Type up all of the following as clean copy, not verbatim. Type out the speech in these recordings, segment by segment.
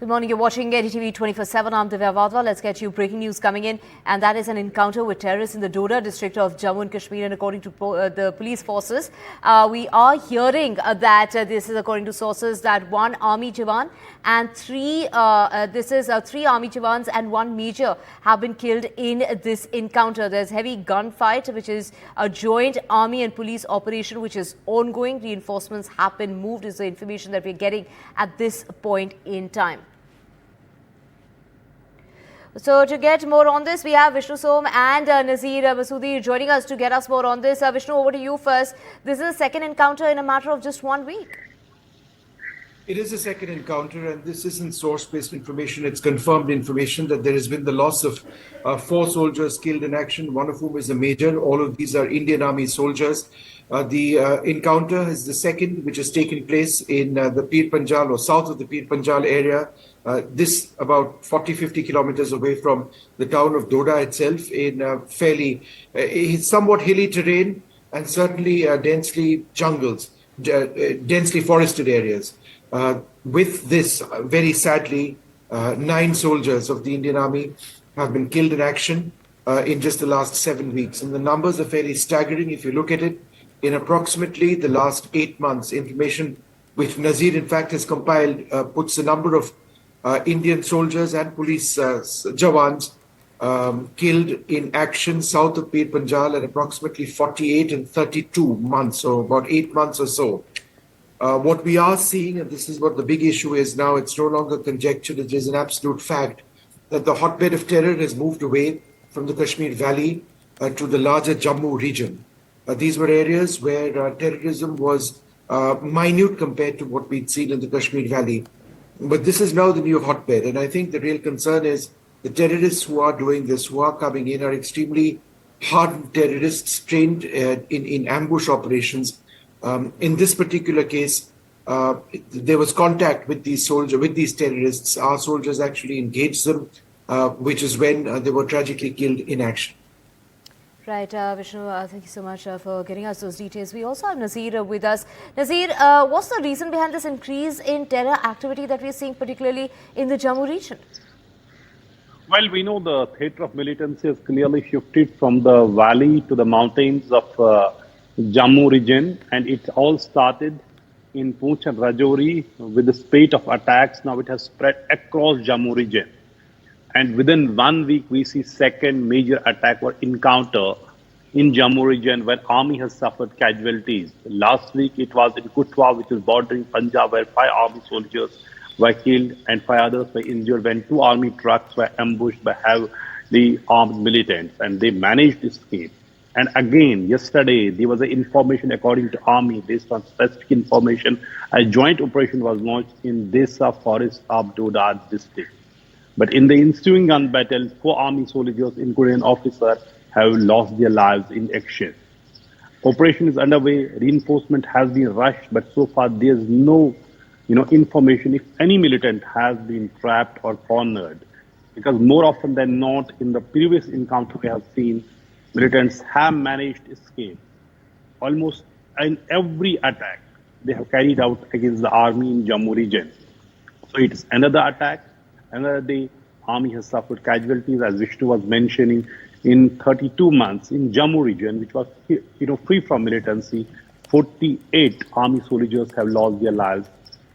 Good morning. You're watching NDTV 24/7. I'm Divya Vadwa. Let's get you breaking news coming in. And that is an encounter with terrorists in the Doda district of Jammu and Kashmir. And according to the police forces, we are hearing that this is according to sources that one army jawan and three army jawans and one major have been killed in this encounter. There's heavy gunfight, which is a joint army and police operation, which is ongoing. Reinforcements have been moved, is the information that we're getting at this point in time. So to get more on this, we have Vishnu Som and Nazir Masoodi joining us to get us more on this. Vishnu, over to you first. This is the second encounter in a matter of just 1 week. It is a second encounter, and this isn't source-based information. It's confirmed information that there has been the loss of 4 soldiers killed in action, one of whom is a major. All of these are Indian Army soldiers. The encounter is the second, which has taken place in the Pir Panjal or south of the Pir Panjal area. This about 40-50 kilometers away from the town of Doda itself, in somewhat hilly terrain and certainly densely densely forested areas. With this, very sadly, 9 soldiers of the Indian Army have been killed in action in just the last 7 weeks. And the numbers are fairly staggering if you look at it. In approximately the last 8 months, information which Nazir in fact has compiled puts the number of Indian soldiers and police jawans killed in action south of Pir Panjal at approximately 48 and 32 months, so about 8 months or so. What we are seeing, and this is what the big issue is now, it's no longer conjecture, it is an absolute fact, that the hotbed of terror has moved away from the Kashmir Valley to the larger Jammu region. These were areas where terrorism was minute compared to what we'd seen in the Kashmir Valley. But this is now the new hotbed. And I think the real concern is the terrorists who are doing this, who are coming in, are extremely hardened terrorists trained in ambush operations. In this particular case, there was contact with these terrorists. Our soldiers actually engaged them, which is when they were tragically killed in action. Right, Vishnu, thank you so much for getting us those details. We also have Nazir with us. Nazir, what's the reason behind this increase in terror activity that we're seeing, particularly in the Jammu region? Well, we know the theatre of militancy has clearly shifted from the valley to the mountains of Jammu region, and it all started in Poonch and Rajouri with the spate of attacks. Now it has spread across Jammu region. And within 1 week, we see second major attack or encounter in Jammu region where army has suffered casualties. Last week, it was in Kutwa, which is bordering Punjab, where 5 army soldiers were killed and 5 others were injured when 2 army trucks were ambushed by heavily armed militants, and they managed to escape. And again, yesterday, there was an information according to army, based on specific information, a joint operation was launched in Desa forest of Doda district. But in the ensuing gun battle, 4 army soldiers, including an officer, have lost their lives in action. Operation is underway. Reinforcement has been rushed, but so far there is no, information if any militant has been trapped or cornered. Because more often than not, in the previous encounter we have seen, militants have managed to escape. Almost in every attack they have carried out against the army in Jammu region. So it is another attack. Another day, army has suffered casualties, as Vishnu was mentioning, in 32 months in Jammu region, which was free from militancy. 48 army soldiers have lost their lives.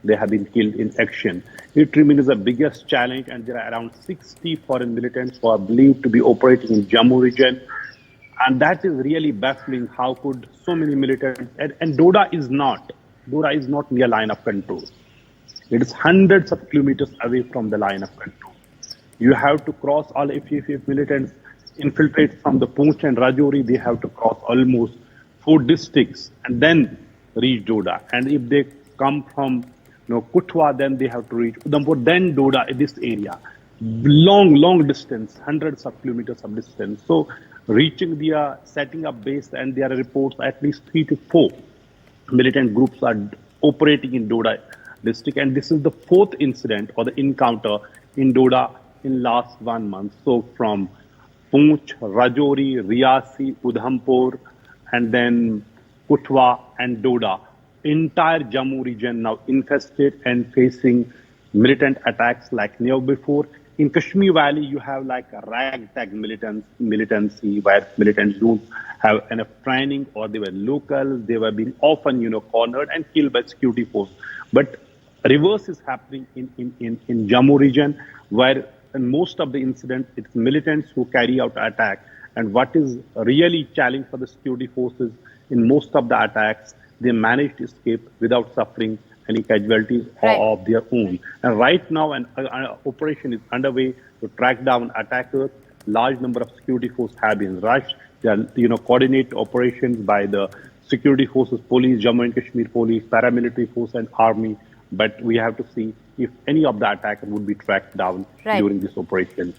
They have been killed in action. It remains the biggest challenge, and there are around 60 foreign militants who are believed to be operating in Jammu region. And that is really baffling. How could so many militants, and Doda is not near line of control. It is hundreds of kilometers away from the line of control. You have to cross all, if militants infiltrate from the Poonch and Rajouri, they have to cross almost 4 districts and then reach Doda. And if they come from Kutwa, then they have to reach Udhampur, then Doda, in this area. Long distance, hundreds of kilometers of distance. So reaching their setting up base, and there are reports at least 3 to 4 militant groups are operating in Doda district, and this is the 4th incident or the encounter in Doda in last 1 month. So from Poonch, Rajouri, Riyasi, Udhampur, and then Kutwa and Doda, entire Jammu region now infested and facing militant attacks like never before. In Kashmir Valley, you have like a ragtag militancy where militants don't have enough training, or they were local, they were being often, cornered and killed by security force. But reverse is happening in Jammu region, where in most of the incidents, it's militants who carry out attack. And what is really challenging for the security forces, in most of the attacks, they managed to escape without suffering any casualties of their own. And right now, an operation is underway to track down attackers. Large number of security forces have been rushed. They are, coordinate operations by the security forces, police, Jammu and Kashmir Police, paramilitary force, and army. But we have to see if any of the attackers would be tracked down during this operation.